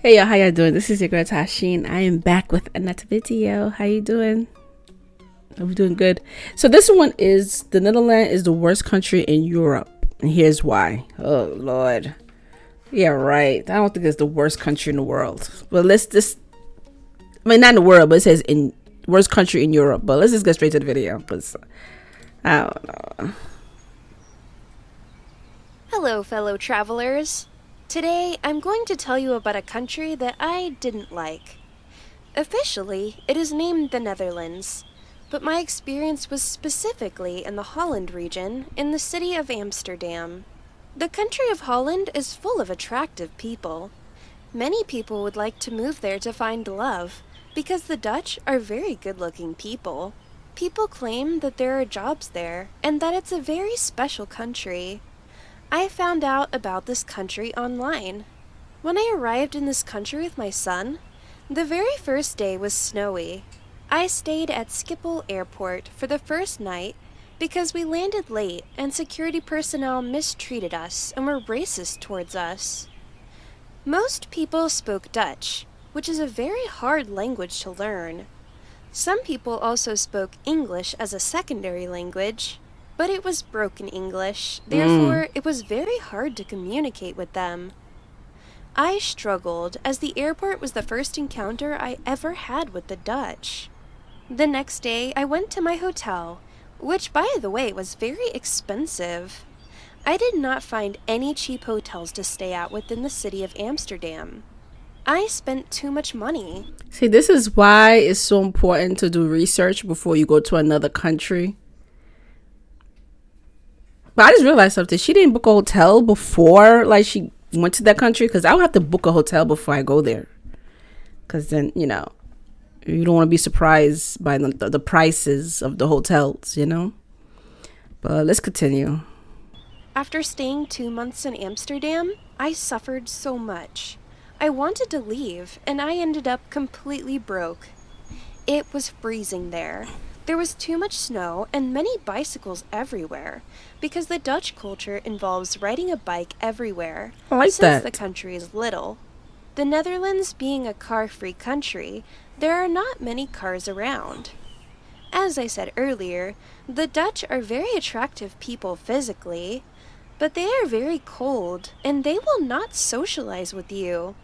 Hey y'all, how y'all doing? This is your girl Tysheen. I am back with another video. How you doing? Are we doing good? So this one is the Netherlands is the worst country in Europe, and here's why. Oh Lord, yeah, right. I don't think it's the worst country in the world. But let's just, I mean, not in the world, but it says in worst country in Europe. But let's just get straight to the video because I don't know. Hello, fellow travelers. Today, I'm going to tell you about a country that I didn't like. Officially, it is named the Netherlands, but my experience was specifically in the Holland region in the city of Amsterdam. The country of Holland is full of attractive people. Many people would like to move there to find love, because the Dutch are very good-looking people. People claim that there are jobs there, and that it's a very special country. I found out about this country online. When I arrived in this country with my son, the very first day was snowy. I stayed at Schiphol Airport for the first night because we landed late and security personnel mistreated us and were racist towards us. Most people spoke Dutch, which is a very hard language to learn. Some people also spoke English as a secondary language, but it was broken English, therefore it was very hard to communicate with them. I struggled, as the airport was the first encounter I ever had with the Dutch. The next day, I went to my hotel, which, by the way, was very expensive. I did not find any cheap hotels to stay at within the city of Amsterdam. I spent too much money. See, this is why it's so important to do research before you go to another country. But I just realized something. She didn't book a hotel before, like, she went to that country. Because I would have to book a hotel before I go there. Because then, you know, you don't want to be surprised by the prices of the hotels, you know. But let's continue. After staying 2 months in Amsterdam, I suffered so much. I wanted to leave, and I ended up completely broke. It was freezing there. There was too much snow and many bicycles everywhere, because the Dutch culture involves riding a bike everywhere, I like since that. the country is little. The Netherlands being a car-free country, there are not many cars around. As I said earlier, the Dutch are very attractive people physically, but they are very cold, and they will not socialize with you.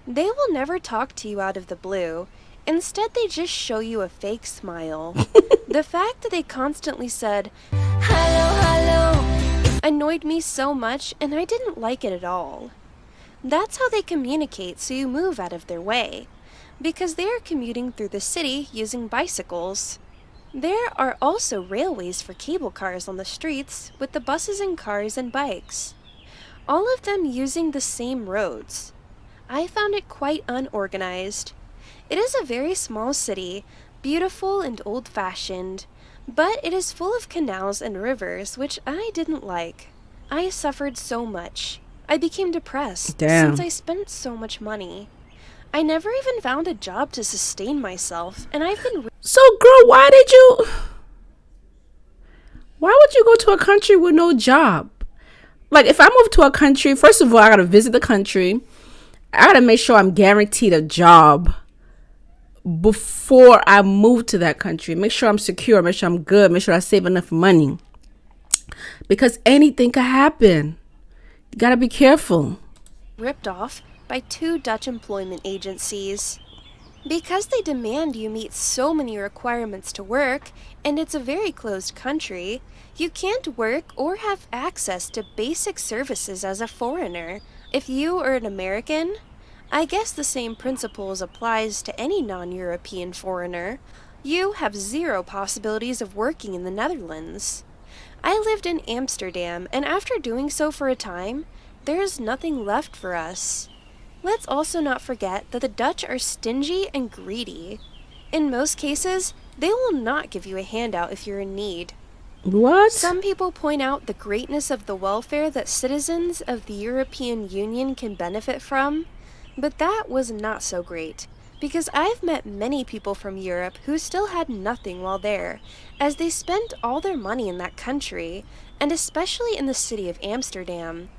They will never talk to you out of the blue. Instead, they just show you a fake smile. The fact that they constantly said, "Hello, hello," annoyed me so much, and I didn't like it at all. That's how they communicate, so you move out of their way, because they are commuting through the city using bicycles. There are also railways for cable cars on the streets, with the buses and cars and bikes, all of them using the same roads. I found it quite unorganized. It is a very small city, beautiful and old-fashioned, but it is full of canals and rivers, which I didn't like. I suffered so much. I became depressed since I spent so much money. I never even found a job to sustain myself, and I've been... So, girl, why would you go to a country with no job? Like, if I move to a country, first of all, I gotta visit the country. I gotta make sure I'm guaranteed a job before I move to that country. Make sure I'm secure, make sure I'm good, make sure I save enough money, because anything could happen. You gotta be careful. ripped off by 2 Dutch employment agencies. Because they demand you meet so many requirements to work, and it's a very closed country, you can't work or have access to basic services as a foreigner. If you are an American, I guess the same principles applies to any non-European foreigner. You have 0 possibilities of working in the Netherlands. I lived in Amsterdam, and after doing so for a time, there is nothing left for us. Let's also not forget that the Dutch are stingy and greedy. In most cases, they will not give you a handout if you're in need. What? Some people point out the greatness of the welfare that citizens of the European Union can benefit from, but that was not so great, because I've met many people from Europe who still had nothing while there, as they spent all their money in that country, and especially in the city of Amsterdam.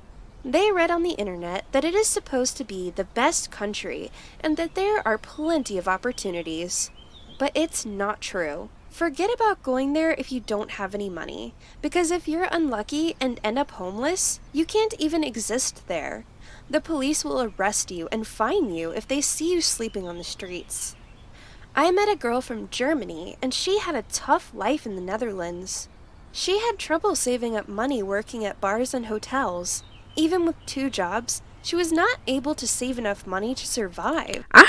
They read on the internet that it is supposed to be the best country and that there are plenty of opportunities. But it's not true. Forget about going there if you don't have any money, because if you're unlucky and end up homeless, you can't even exist there. The police will arrest you and fine you if they see you sleeping on the streets. I met a girl from Germany, and she had a tough life in the Netherlands. She had trouble saving up money working at bars and hotels. Even with 2 jobs, she was not able to save enough money to survive. I've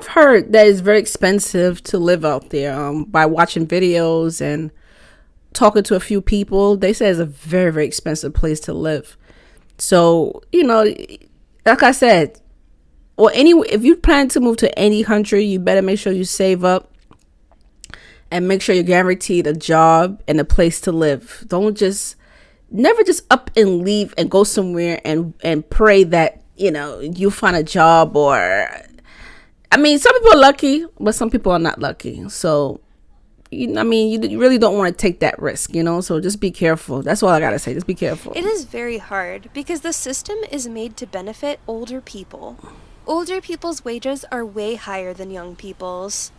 heard that it's very expensive to live out there. By watching videos and talking to a few people, they say it's a very, very expensive place to live. So, like I said, if you plan to move to any country, you better make sure you save up and make sure you're guaranteed a job and a place to live. Never just up and leave and go somewhere and pray that, you find a job. Or, some people are lucky, but some people are not lucky. So, you really don't want to take that risk, so just be careful. That's all I gotta say. Just be careful. It is very hard because the system is made to benefit older people. Older people's wages are way higher than young people's.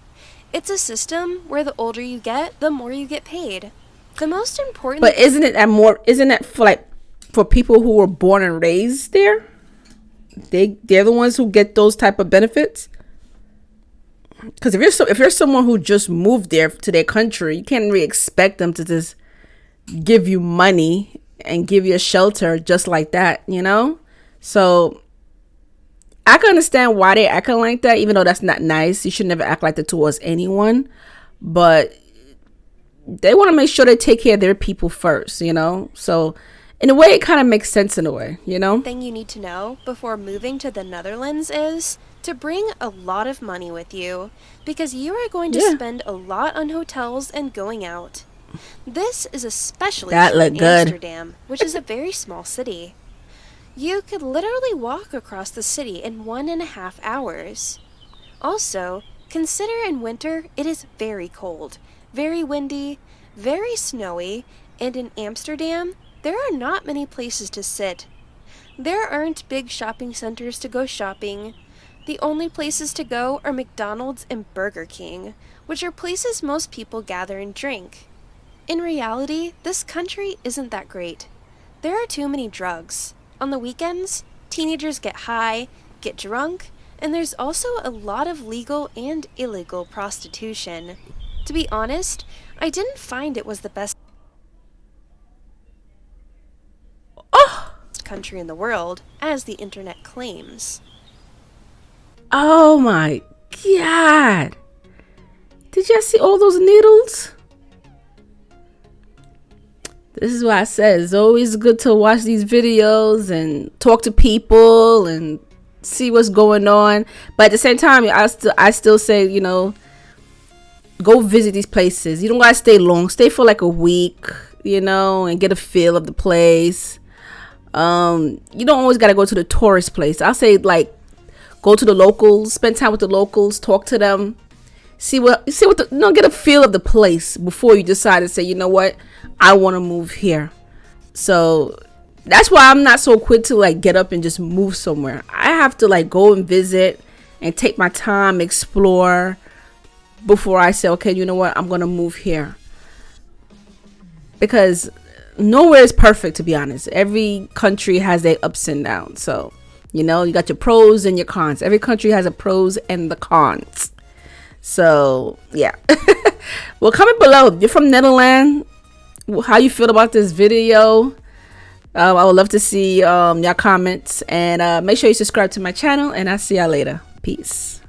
It's a system where the older you get, the more you get paid. The most important... But isn't it for people who were born and raised there? They're the ones who get those type of benefits? Because if you're someone who just moved there to their country, you can't really expect them to just give you money and give you a shelter just like that, So I can understand why they're acting like that, even though that's not nice. You should never act like that towards anyone. But they want to make sure they take care of their people first, So in a way, it kind of makes sense in a way, thing you need to know before moving to the Netherlands is to bring a lot of money with you, because you are going to spend a lot on hotels and going out. This is especially true in Amsterdam, which is a very small city. You could literally walk across the city in 1.5 hours. Also, consider in winter it is very cold, very windy, very snowy, and in Amsterdam, there are not many places to sit. There aren't big shopping centers to go shopping. The only places to go are McDonald's and Burger King, which are places most people gather and drink. In reality, this country isn't that great. There are too many drugs. On the weekends, teenagers get high, get drunk, and there's also a lot of legal and illegal prostitution. To be honest, I didn't find it was the best country in the world, as the internet claims. Oh my God. Did you see all those needles? This is why I said it's always good to watch these videos and talk to people and see what's going on. But at the same time, I still say, go visit these places. You don't gotta stay long. Stay for like a week, and get a feel of the place. You don't always gotta go to the tourist place. I'll say go to the locals, spend time with the locals, talk to them, get a feel of the place before you decide to say, I want to move here. So that's why I'm not so quick to get up and just move somewhere. I have to go and visit and take my time, explore before I say, okay, I'm going to move here. Because nowhere is perfect, to be honest. Every country has their ups and downs. So, you got your pros and your cons. Every country has a pros and the cons. So, yeah. Well, comment below. If you're from Netherlands, how you feel about this video. I would love to see your comments. And make sure you subscribe to my channel. And I'll see y'all later. Peace.